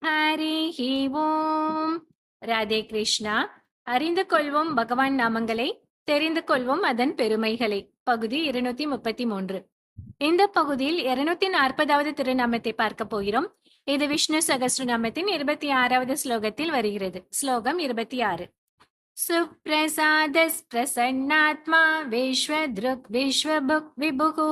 ஹரிஹி ஓம். ராதே கிருஷ்ணா. அறிந்து கொள்வோம் பகவான் நாமங்களை, தெரிந்து கொள்வோம் அதன் பெருமைகளை. பகுதி 233. இந்த பகுதியில் 240வது திருநாமத்தை பார்க்க போகிறோம். இது விஷ்ணு சகஸ்ரநாமத்தின் 26வது ஸ்லோகத்தில் வருகிறது. ஸ்லோகம் 26. சுப்ரசாதஸ் பிரசன்னாத்மா விஸ்வத்ருக் விஸ்வபுக் விபுகு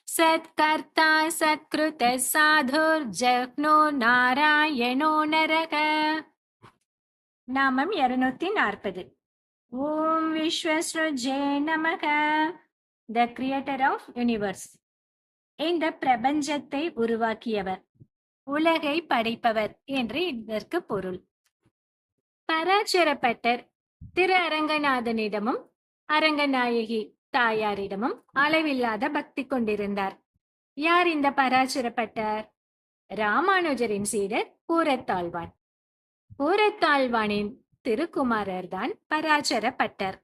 சத்கர்த்தா சத்கிருத சாதுர் ஜக்னோ நாராயணோ நரக. நாமம் 240. ஓம் விஸ்வஸ்ருஜே நமக. The creator of universe. இந்த பிரபஞ்சத்தை உருவாக்கியவர், உலகை படைப்பவர் என்று இதற்கு பொருள். பராசரப்பட்டர் திரு அரங்கநாதனிடமும் அரங்கநாயகி தாயாரிடமும் அளவில்லாத பக்தி கொண்டிருந்தார். யார் இந்த பராசரப்பட்டர்? ராமானுஜரின் சீடர் கூரத்தாழ்வான். கூரத்தாழ்வானின் திருக்குமாரர் தான் பராசரப்பட்டர்.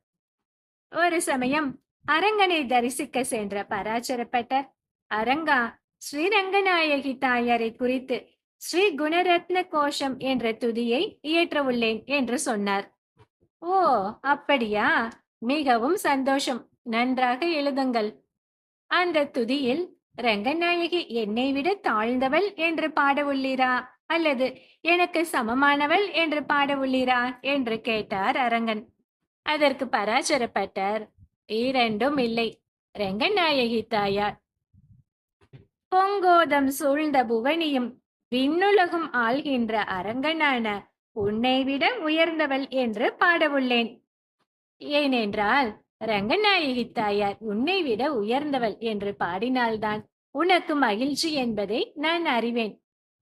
ஒரு சமயம் அரங்கனை தரிசிக்க சென்ற பராசரப்பட்டர், அரங்கா, ஸ்ரீரங்கநாயகி தாயாரை குறித்து ஸ்ரீ குணரத்ன கோஷம் என்ற துதியை இயற்ற உள்ளேன் என்று சொன்னார். ஓ, அப்படியா? மிகவும் சந்தோஷம். நன்றாக எழுதுங்கள். அந்த துதியில் ரங்கநாயகி என்னை விட தாழ்ந்தவள் என்று பாட உள்ளீரா, அல்லது எனக்கு சமமானவள் என்று பாட உள்ளீரா என்று கேட்டார் அரங்கன். அதற்கு பராசரப்பட்டர், இரண்டும் இல்லை. ரங்கநாயகி தாயார் பொங்கோதம் சூழ்ந்த புவனியும் விண்ணுலகும் ஆள்கின்ற அரங்கனான உன்னை விட உயர்ந்தவள் என்று பாடவுள்ளேன். ஏனென்றால் ரங்கநாயகி தாயார் உன்னை விட உயர்ந்தவள் என்று பாடினால்தான் உனக்கு மகிழ்ச்சி என்பதை நான் அறிவேன்.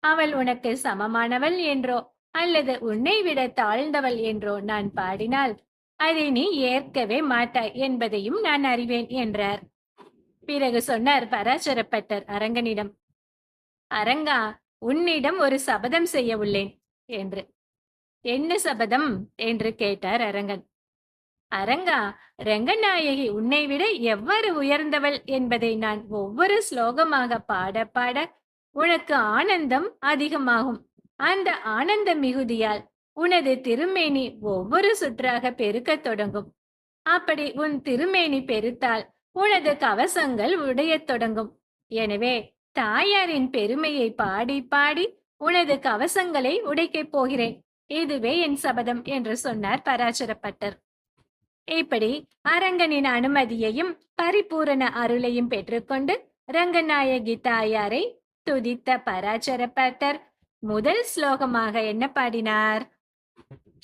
அவள் உனக்கு சமமானவள் என்றோ அல்லது உன்னை விட தாழ்ந்தவள் என்றோ நான் பாடினால் அதை நீ ஏற்கவே மாட்டாய் என்பதையும் நான் அறிவேன் என்றார். பிறகு சொன்னார் பராசரப்பட்டர் அரங்கனிடம், அரங்கா, உன்னிடம் ஒரு சபதம் செய்ய உள்ளேன் என்று. என்ன சபதம் என்று கேட்டார் அரங்கன். அரங்கா, ரங்கநாயகி உன்னை விட எவ்வாறு உயர்ந்தவள் என்பதை நான் ஒவ்வொரு ஸ்லோகமாக பாட பாட உனக்கு ஆனந்தம் அதிகமாகும். அந்த ஆனந்த மிகுதியால் உனது திருமேனி ஒவ்வொரு சுற்றாக பெருக்கத் தொடங்கும். அப்படி உன் திருமேனி பெருத்தால் உனது கவசங்கள் உடையத் தொடங்கும். எனவே தாயாரின் பெருமையை பாடி பாடி உனது கவசங்களை உடைக்கப் போகிறேன். இதுவே என் சபதம் என்று சொன்னார் பராசரப்பட்டர். இப்படி அரங்கனின் அனுமதியையும் பரிபூரண அருளையும் பெற்றுக்கொண்டு ரங்கநாயகி தாயாரை துதித்த பராசரப்பட்டர் முதல் ஸ்லோகமாக என்ன பாடினார்?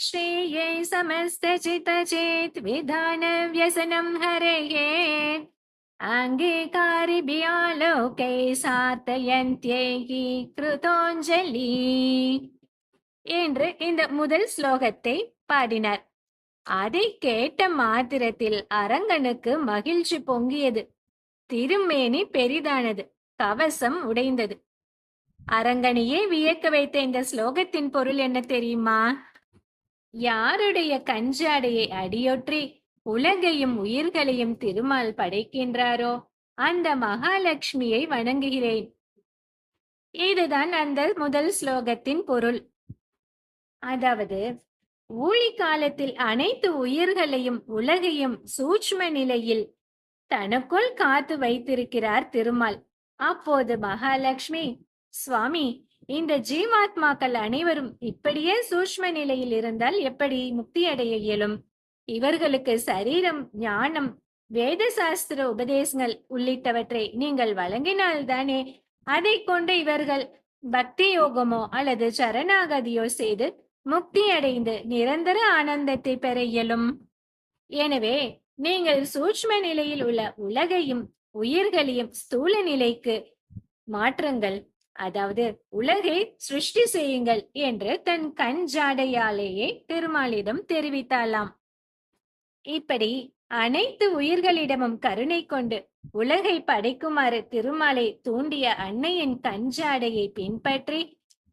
ஸ்ரீயை சமஸ்த சித சேத் விதான வியசனம் ஹரேயே அங்கீகாரிபியாலோகை சார்த்தயந்த்யேகி கிருதோஞ்சலி என்று இந்த முதல் ஸ்லோகத்தை பாடினார். அதை கேட்ட மாத்திரத்தில் அரங்கனுக்கு மகிழ்ச்சி பொங்கியது. திருமேனி பெரிதானது, கவசம் உடைந்தது. அரங்கனையே வியக்க வைத்த இந்த ஸ்லோகத்தின் பொருள் என்ன தெரியுமா? யாருடைய கஞ்சாடையை அடியொற்றி உலகையும் உயிர்களையும் திருமால் படைக்கின்றாரோ அந்த மகாலட்சுமியை வணங்குகிறேன். இதுதான் அந்த முதல் ஸ்லோகத்தின் பொருள். அதாவது, ஊழி காலத்தில் அனைத்து உயிர்களையும் உலகையும் சூட்ச்ம நிலையில் தனக்குள் காத்து வைத்திருக்கிறார் திருமால். அப்போது மகாலட்சுமி, சுவாமி, இந்த ஜீவாத்மாக்கள் அனைவரும் இப்படியே சூட்ச்ம நிலையில் இருந்தால் எப்படி முக்தி அடைய இயலும்? இவர்களுக்கு சரீரம், ஞானம், வேத சாஸ்திர உபதேசங்கள் உள்ளிட்டவற்றை நீங்கள் வழங்கினால்தானே அதை கொண்டு இவர்கள் பக்தி யோகமோ அல்லது சரணாகதியோ செய்து முக்தி அடைந்து நிரந்தர ஆனந்தத்தை பெற இயலும். எனவே நீங்கள் சூட்ச்ம நிலையில் உள்ள உலகையும் உயிர்களையும் ஸ்தூல நிலைக்கு மாற்றுங்கள், அதாவது உலகை சிருஷ்டி செய்யுங்கள் என்று தன் கண் ஜாடையாலேயே திருமாலிடம் தெரிவித்தாளாம். இப்படி அனைத்து உயிர்களிடமும் கருணை கொண்டு உலகை படைக்குமாறு திருமாலை தூண்டிய அன்னையின் கஞ்சாடையை பின்பற்றி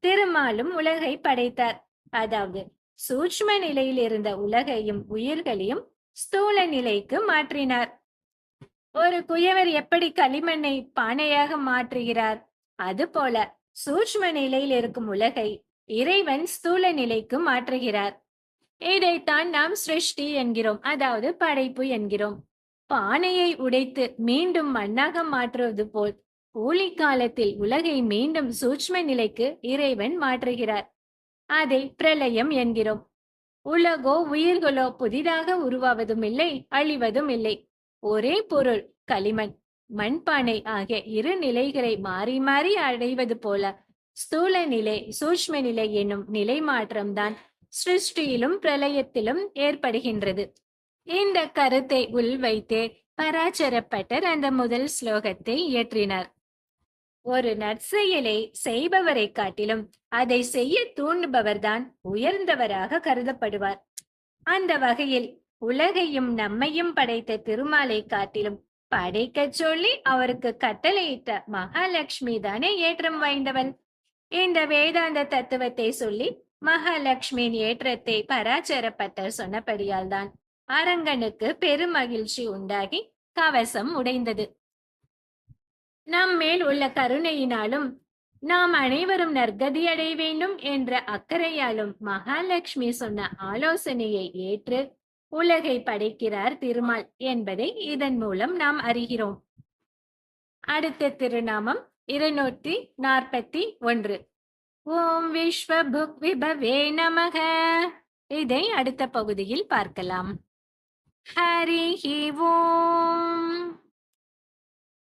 திருமாலும் உலகை படைத்தார். அதாவது சூட்ச்ம நிலையில் இருந்த உலகையும் உயிர்களையும் ஸ்தூல நிலைக்கு மாற்றினார். ஒரு குயவர் எப்படி களிமண்ணை பானையாக மாற்றுகிறார், அதுபோல சூட்ச்ம நிலையில் இருக்கும் உலகை இறைவன் ஸ்தூல நிலைக்கு மாற்றுகிறார். இதைத்தான் நாம் சிருஷ்டி என்கிறோம், அதாவது படைப்பு என்கிறோம். பானையை உடைத்து மீண்டும் மண்ணாக மாற்றுவது போல் ஊழி காலத்தில் உலகை மீண்டும் சூட்ச்ம நிலைக்கு இறைவன் மாற்றுகிறார். அதை பிரளயம் என்கிறோம். உலகோ உயிர்களோ புதிதாக உருவாவதும் இல்லை, அழிவதும் இல்லை. ஒரே பொருள் களிமண், மண்பானை ஆகிய இரு நிலைகளை மாறி மாறி அடைவது போல ஸ்தூல நிலை சூட்ச்ம நிலை என்னும் நிலை மாற்றம்தான் சிருஷ்டியிலும் பிரளயத்திலும் ஏற்படுகின்றது. இந்த கருத்தை உள்வைத்தே பராசரப்பட்டர் அந்த முதல் ஸ்லோகத்தை இயற்றினார். ஒரு நற்செயலை செய்பவரை காட்டிலும் அதை செய்ய தூண்டுபவர்தான் உயர்ந்தவராக கருதப்படுவார். அந்த வகையில் உலகையும் நம்மையும் படைத்த திருமாலை காட்டிலும் படைக்கச் சொல்லி அவருக்கு கட்டளையிட்ட மகாலட்சுமி தானே ஏற்றம் வாய்ந்தவள். இந்த வேதாந்த தத்துவத்தை சொல்லி மகாலட்சுமியின் ஏற்றத்தை பராசரப்பட்டர் சொன்னபடியால் தான் அரங்கனுக்கு பெருமகிழ்ச்சி உண்டாகி கவசம் உடைந்தது. நம் மேல் உள்ள கருணையினாலும் நாம் அனைவரும் நற்கதி அடைய வேண்டும் என்ற அக்கறையாலும் மகாலட்சுமி சொன்ன ஆலோசனையை ஏற்று உலகை படைக்கிறார் திருமால் என்பதை இதன் மூலம் நாம் அறிகிறோம். அடுத்த திருநாமம் 241. ஓம் விஸ்வபுக் விபவே நமக. இதை அடுத்த பகுதியில் பார்க்கலாம். ஹரி ஓம்.